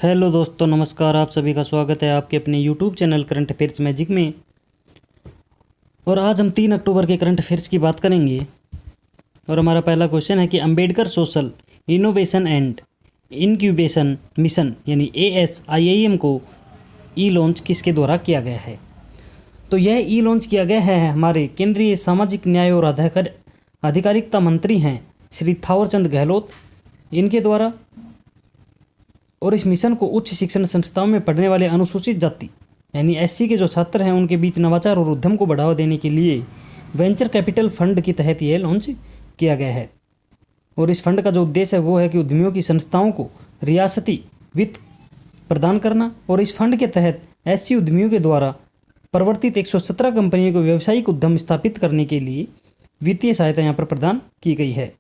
Hello दोस्तों, नमस्कार। आप सभी का स्वागत है आपके अपने YouTube channel current affairs magic में। और आज हम 3 अक्टूबर के करंट अफेयर्स की बात करेंगे। और हमारा पहला क्वेश्चन है कि Ambedkar social innovation and incubation mission यानी ASIIM को ई लॉन्च किसके द्वारा किया गया है। तो यह ई लॉन्च किया गया है हमारे केंद्रीय सामाजिक न्याय और आधिकारिकता मंत्री हैं श्री थावरचंद गहलोत, इनके द्वारा। और इस मिशन को उच्च शिक्षण संस्थाओं में पढ़ने वाले अनुसूचित जाति यानी SC के जो छात्र हैं उनके बीच नवाचार और उद्यम को बढ़ावा देने के लिए वेंचर कैपिटल फंड के तहत यह लॉन्च किया गया है। और इस फंड का जो उद्देश्य है वो है कि उद्यमियों की संस्थाओं को रियासती वित्त प्रदान करना। और इस फंड के तहत SC उद्यमियों के द्वारा प्रवर्तित 117 कंपनियों को व्यावसायिक उद्यम स्थापित करने के लिए वित्तीय सहायता यहाँ पर प्रदान की गई है।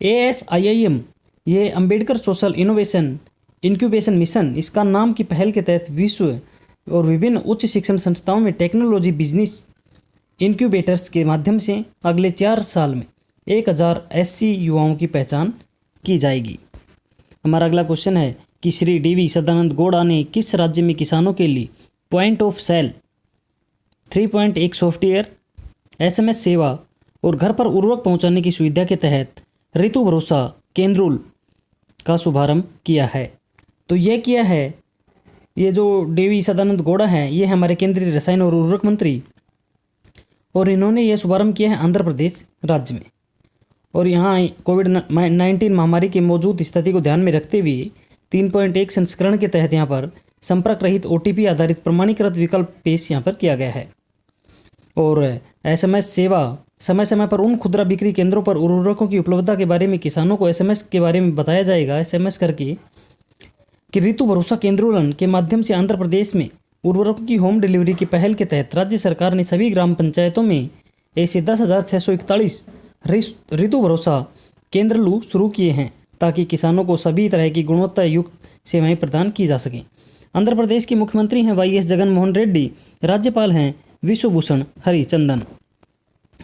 ASIIM ये Ambedkar social innovation incubation mission, इसका नाम की पहल के तहत विश्व और विभिन्न उच्च शिक्षण संस्थाओं में टेक्नोलॉजी बिजनेस इंक्यूबेटर्स के माध्यम से अगले 4 साल में 1000 SC युवाओं की पहचान की जाएगी। हमारा अगला क्वेश्चन है कि श्री DV सदानंद गौड़ा ने किस राज्य में किसानों के लिए point of sale 3.1 software SMS सेवा और घर पर उर्वरक पहुंचाने की सुविधा के तहत ऋतु भरोसा केंद्रुल का शुभारंभ किया है। तो यह किया है, ये जो DV सदानंद गौड़ा हैं ये हमारे केंद्रीय रसायन और उर्वरक मंत्री, और इन्होंने यह शुभारंभ किया है आंध्र प्रदेश राज्य में। और यहाँ कोविड-19 महामारी की मौजूद स्थिति को ध्यान में रखते हुए 3.1 संस्करण के तहत यहाँ पर संपर्क रहित OTP आधारित प्रमाणीकृत विकल्प पेश यहाँ पर किया गया है। और SMS सेवा समय समय पर उन खुदरा बिक्री केंद्रों पर उर्वरकों की उपलब्धता के बारे में किसानों को SMS के बारे में बताया जाएगा, SMS करके कि ऋतु भरोसा केंद्रोलन के माध्यम से आंध्र प्रदेश में उर्वरकों की होम डिलीवरी की पहल के तहत राज्य सरकार ने सभी ग्राम पंचायतों में ऐसे 10,641 ऋतु भरोसा केंद्र शुरू किए हैं ताकि किसानों को सभी तरह की गुणवत्ता युक्त सेवाएं प्रदान की जा सकें। आंध्र प्रदेश के मुख्यमंत्री हैं YS जगनमोहन रेड्डी, राज्यपाल हैं विश्वभूषण हरिचंदन।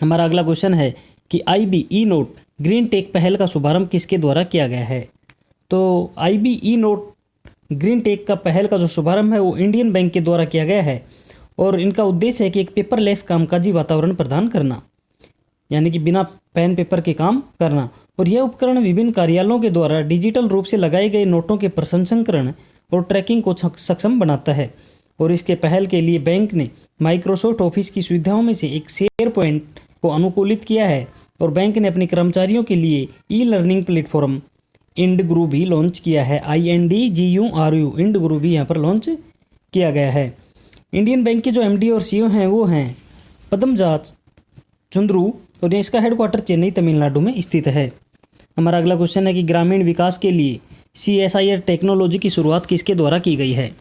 हमारा अगला क्वेश्चन है कि IB E-नोट ग्रीन टेक पहल का शुभारंभ किसके द्वारा किया गया है। तो IB E-नोट ग्रीन टेक का पहल का जो शुभारंभ है वो इंडियन बैंक के द्वारा किया गया है। और इनका उद्देश्य है कि एक पेपरलेस कामकाजी वातावरण प्रदान करना, यानी कि बिना पेन पेपर के काम करना। और यह उपकरण विभिन्न कार्यालयों के द्वारा डिजिटल रूप से लगाए गए नोटों के प्रसंस्करण और ट्रैकिंग को सक्षम बनाता है। और इसके पहल के लिए बैंक ने माइक्रोसॉफ्ट ऑफिस की सुविधाओं में से एक शेयर पॉइंट को अनुकूलित किया है। और बैंक ने अपने कर्मचारियों के लिए ई-लर्निंग प्लेटफॉर्म इंडगुरु भी लॉन्च किया है। INDGURU इंडगुरु भी यहाँ पर लॉन्च किया गया है। इंडियन बैंक के जो MD और CEO हैं वो हैं पद्मजा चंद्रू, और इसका हेडक्वार्टर चेन्नई तमिलनाडु में स्थित है। हमारा अगला क्वेश्चन है कि ग्रामीण विकास के लिए CSIR टेक्नोलॉजी की शुरुआत किसके द्वारा की गई है।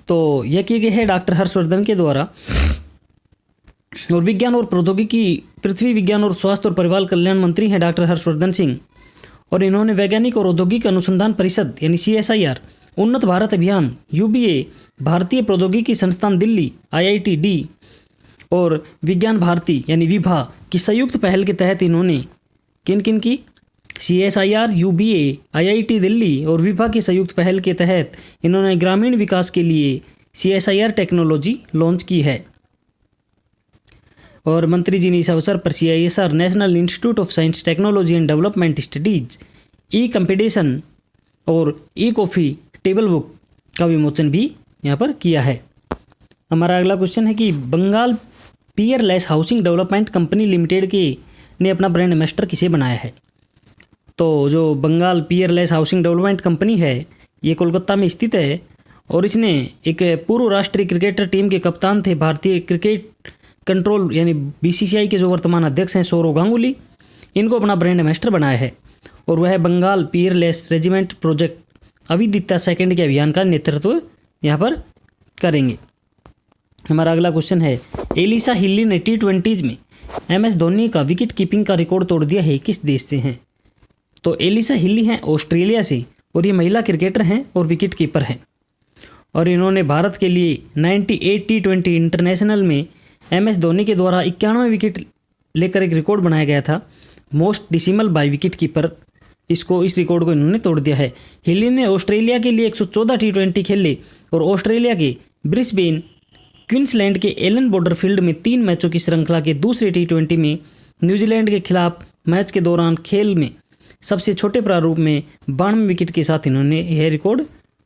तो यह की गई है डॉक्टर हर्षवर्धन के द्वारा। और विज्ञान और प्रौद्योगिकी, पृथ्वी विज्ञान और स्वास्थ्य और परिवार कल्याण मंत्री हैं डॉक्टर हर्षवर्धन सिंह। और इन्होंने वैज्ञानिक और औद्योगिक अनुसंधान परिषद यानी CSIR, उन्नत भारत अभियान UBA, भारतीय प्रौद्योगिकी संस्थान दिल्ली IITD और विज्ञान भारती यानी विभा की संयुक्त पहल के तहत इन्होंने किन किन की CSIR, UBA, IIT दिल्ली और विभा की संयुक्त पहल के तहत इन्होंने ग्रामीण विकास के लिए CSIR टेक्नोलॉजी लॉन्च की है। और मंत्री जी ने इस अवसर पर CISR national institute of science technology and development studies e competition और ई-कॉफ़ी टेबल बुक का विमोचन भी यहाँ पर किया है। हमारा अगला क्वेश्चन है कि Bengal Peerless housing development company limited ने अपना ब्रांड एम्बेसडर किसे बनाया है। तो जो Bengal Peerless housing development company है ये कोलकाता में स्थित है। और इसने एक पूर्व राष्ट्रीय क्रिकेटर टीम के कप्तान थे भारतीय क्रिकेट कंट्रोल यानी BCCI के जो वर्तमान अध्यक्ष हैं सौरव गांगुली, इनको अपना ब्रांड एम्बेसडर बनाया है। और वह Bengal Peerless regiment project Avidita second के अभियान का नेतृत्व यहाँ पर करेंगे। हमारा अगला क्वेश्चन है एलिसा हिल्ली ने T20 में MS धोनी का विकेट कीपिंग का रिकॉर्ड तोड़ दिया है, किस देश से हैं। तो एलिसा हिल्ली हैं ऑस्ट्रेलिया से और ये महिला क्रिकेटर हैं और विकेट कीपर हैं। और इन्होंने भारत के लिए 98 T20 इंटरनेशनल में MS धोनी के द्वारा 91 विकेट लेकर एक रिकॉर्ड बनाया गया था, most dismissal by wicket keeper इस रिकॉर्ड को इन्होंने तोड़ दिया है। हिली ने ऑस्ट्रेलिया के लिए 114 T20 खेले और ऑस्ट्रेलिया के ब्रिस्बेन क्वींसलैंड के एलन बॉर्डरफील्ड में 3 मैचों की श्रृंखला के दूसरे T20 में न्यूजीलैंड के खिलाफ मैच के दौरान खेल में सबसे छोटे प्रारूप में 92 विकेट के साथ इन्होंने यह रिकॉर्ड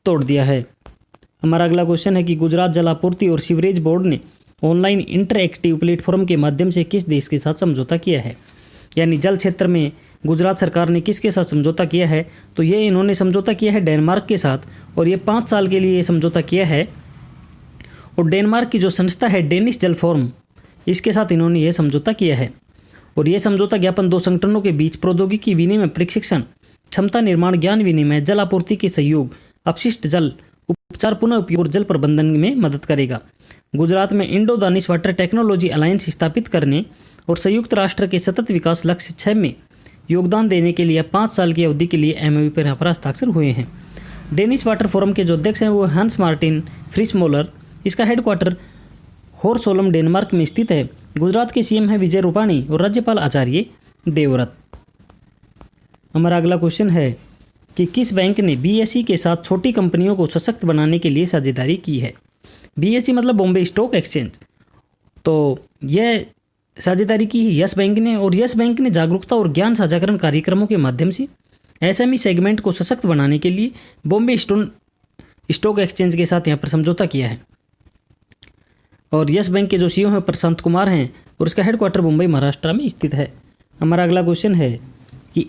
तोड़ दिया है। हमारा अगला क्वेश्चन है कि गुजरात जल आपूर्ति और सीवरेज बोर्ड ने ऑनलाइन इंटरएक्टिव प्लेटफॉर्म के माध्यम से किस देश के साथ समझौता किया है। यानी जल क्षेत्र में गुजरात सरकार ने किसके साथ समझौता किया है, तो ये इन्होंने समझौता किया है डेनमार्क के साथ, और ये 5 साल के लिए समझौता किया है। और डेनमार्क की जो संस्था है डेनिश जल फोरम, इसके साथ इन्होंने यह समझौता किया है। और यह समझौता ज्ञापन 2 संगठनों के बीच प्रौद्योगिकी विनिमय, प्रशिक्षण, क्षमता निर्माण, ज्ञान विनिमय, जल आपूर्ति के सहयोग, अपशिष्ट जल उपचार, पुनः उपयोग और जल प्रबंधन में मदद करेगा। गुजरात में Indo Danish water technology alliance स्थापित करने और संयुक्त राष्ट्र के सतत विकास लक्ष्य 6 में योगदान देने के लिए 5 साल की अवधि के लिए एमओयू पर यहाँ पर हस्ताक्षर हुए हैं। डेनिश वाटर फोरम के जो अध्यक्ष हैं वो हंस मार्टिन फ्रिसमोलर। इसका हेडक्वार्टर होरसोलम डेनमार्क में स्थित है। गुजरात के सीएम हैं विजय रूपाणी और राज्यपाल आचार्य देवव्रत। हमारा अगला क्वेश्चन है कि किस बैंक ने बीएसई के साथ छोटी कंपनियों को सशक्त बनाने के लिए साझेदारी की है। बीएसई मतलब बॉम्बे स्टॉक एक्सचेंज। तो यह साझेदारी की है यस बैंक ने, और यस बैंक ने जागरूकता और ज्ञान साझाकरण कार्यक्रमों के माध्यम से एसएमई सेगमेंट को सशक्त बनाने के लिए बॉम्बे स्टॉक एक्सचेंज के साथ यहाँ पर समझौता किया है। और यस बैंक के जो सीईओ हैं प्रशांत कुमार हैं और इसका हेडक्वार्टर मुंबई महाराष्ट्र में स्थित है। हमारा अगला क्वेश्चन है कि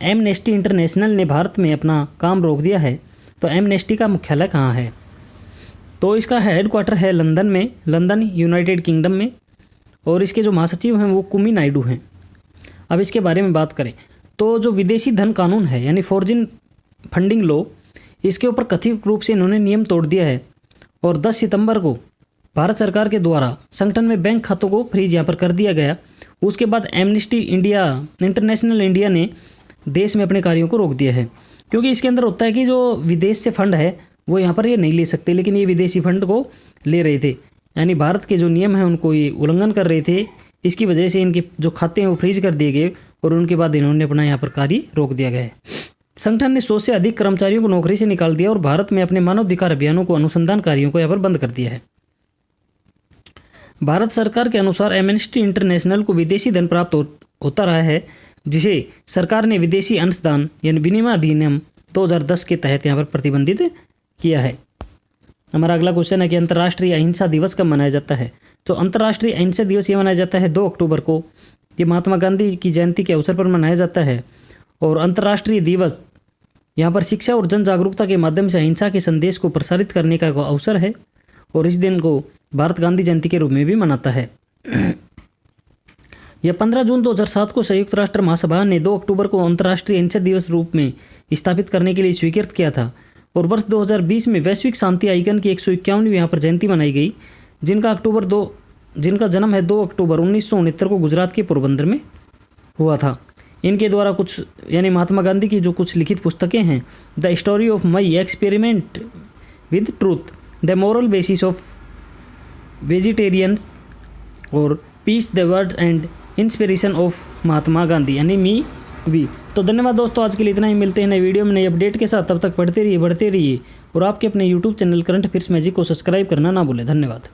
एमनेस्टी इंटरनेशनल ने भारत में अपना काम रोक दिया है, तो एमनेस्टी का मुख्यालय कहाँ है। तो इसका हेडक्वार्टर है लंदन में, लंदन यूनाइटेड किंगडम में, और इसके जो महासचिव हैं वो कुमी नायडू हैं। अब इसके बारे में बात करें तो जो विदेशी धन कानून है यानी फॉरेन फंडिंग लॉ, इसके ऊपर कथित रूप से इन्होंने नियम तोड़ दिया है। और 10 सितंबर को भारत सरकार के द्वारा संगठन में बैंक खातों को फ्रीज यहाँ पर कर दिया गया। उसके बाद एमनेस्टी इंटरनेशनल इंडिया ने देश में अपने कार्यों को रोक दिया है, क्योंकि इसके अंदर होता है कि जो विदेश से फंड है वो यहाँ पर ये नहीं ले सकते, लेकिन ये विदेशी फंड को ले रहे थे, यानी भारत के जो नियम हैं उनको ये उल्लंघन कर रहे थे। इसकी वजह से इनके जो खाते हैं वो फ्रीज कर दिए गए और उनके बाद इन्होंने अपना यहाँ पर कार्य रोक दिया गया है। संगठन ने 100 से अधिक कर्मचारियों को नौकरी से निकाल दिया और भारत में अपने मानवाधिकार अभियानों को, अनुसंधान कार्यों को यहाँ पर बंद कर दिया है। भारत सरकार के अनुसार एमनेस्टी इंटरनेशनल को विदेशी धन प्राप्त होता रहा है, जिसे सरकार ने विदेशी अंशदान यानी विनिमय अधिनियम 2010 के तहत यहाँ पर प्रतिबंधित किया है। हमारा अगला क्वेश्चन है कि अंतर्राष्ट्रीय अहिंसा दिवस कब मनाया जाता है। तो अंतर्राष्ट्रीय अहिंसा दिवस ये मनाया जाता है 2 अक्टूबर को। ये महात्मा गांधी की जयंती के अवसर पर मनाया जाता है। और अंतर्राष्ट्रीय दिवस यहाँ पर शिक्षा और जन जागरूकता के माध्यम से अहिंसा के संदेश को प्रसारित करने का अवसर है, और इस दिन को भारत गांधी जयंती के रूप में भी मनाता है। यह 15 जून 2007 को संयुक्त राष्ट्र महासभा ने 2 अक्टूबर को अंतर्राष्ट्रीय अहिंसा दिवस रूप में स्थापित करने के लिए स्वीकृत किया था। और वर्ष 2020 में वैश्विक शांति आइकन की 151वीं यहाँ पर जयंती मनाई गई, जिनका जन्म है 2 अक्टूबर 1969 को गुजरात के पोरबंदर में हुआ था। इनके द्वारा कुछ यानी महात्मा गांधी की जो कुछ लिखित पुस्तकें हैं, the story of my, experiment with truth, the moral basis of vegetarians और peace the word and inspiration of Mahatma Gandhi यानी मी वी। तो धन्यवाद दोस्तों, आज के लिए इतना ही। मिलते हैं नए वीडियो में नई अपडेट के साथ। तब तक पढ़ते रहिए, बढ़ते रहिए, और आपके अपने YouTube channel current affairs magic को सब्सक्राइब करना ना भूलें। धन्यवाद।